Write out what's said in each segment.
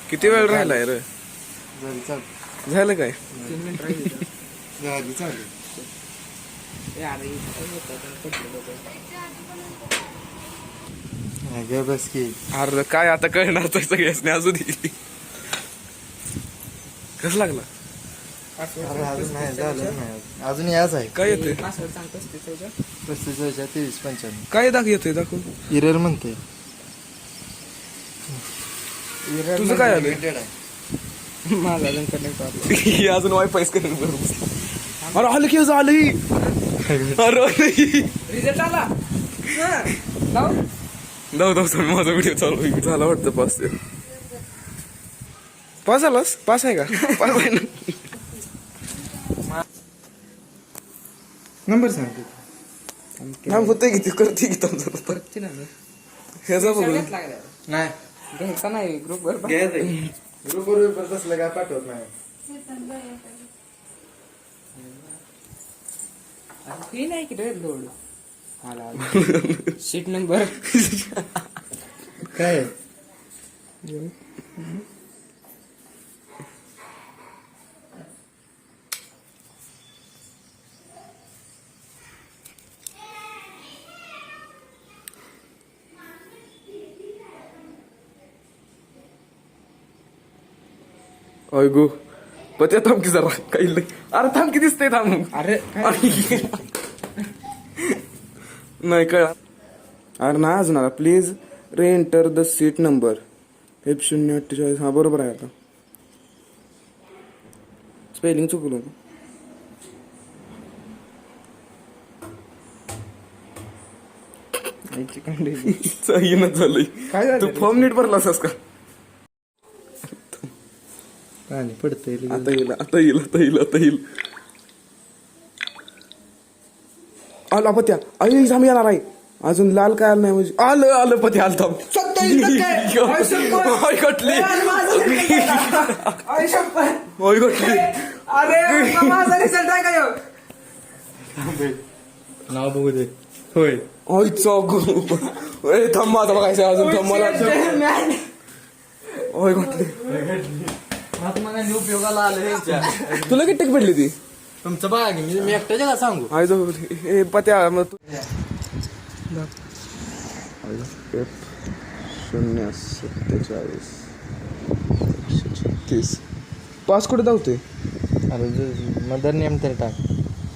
किती वेळ राहिलाय रे? झाली चालू झालं काय? 3 मिनिट राहिली. झाली चालू ग बस की. अरे काय आता कळणार तर सगळ्यासने अजून कसं लागला? अरे अजून नाही झालं नाही अजून याच आहे. काय येते? पासवर्ड सांगतोस त्याच्या 35-45 काय येते दाखव. इरर म्हणते. तुझं काय आलं? माझा अजून कनेक्ट होता. ही अजून वायफायच कनेक्ट बरोबर. अरे आलं की आलं. अरे रिझल्ट आला. लाव. जाऊ सोड, माझा व्हिडिओ चालू होईल. झाला वाटतं पास. ते पास झालास? पास आहे का? पास आहे ना. नंबर सांगते. हा होते किती करते की परतची ना मी. ह्याचा बघून नाही घ्यायचा नाही ग्रुपवर ग्रुपवर तसलं काय पाठवत नाही. हे नाही की रे लोड. शीट नंबर काय अय गो पत्या थांब की जरा काही अरे थांब की दिसतंय थांब. अरे नाही कळा. अरे नाही अजून please ray enter the seat number F048. हा बरोबर आहे. आता स्पेलिंग चुकलो. झालंय. काय तू फॉर्म नीट भरलास का? पाणी पडतंय आता येईल. आला पत्या आई जाम येणार आहे. अजून लाल काय आलं नाही म्हणजे आलं पत्या आलं थांब. होय कटली. अरे माझा रिझल्ट आहे का? नाव बघू दे. होय थांब माझा बघायचं अजून थांब मला. होय कटली. उपयोगाला आलं तुला किती टक्के भेटली ती? तुमचं बघा मी एकट्याच्या का सांगू. आय जाऊ हे पत्या मग तू 047 पास कुठे धावते? अरे मदर नेम तरी टाक.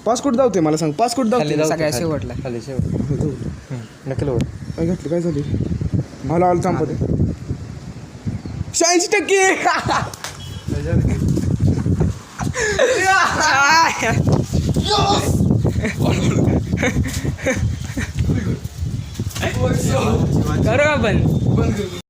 पास कुठे धावते मला सांग. पास कुठे धावते? सगळ्या शेवटला खाली शेवट नकल काय घातलं काय झाली? मला आलं थांब पत्या 86%. करू आपण.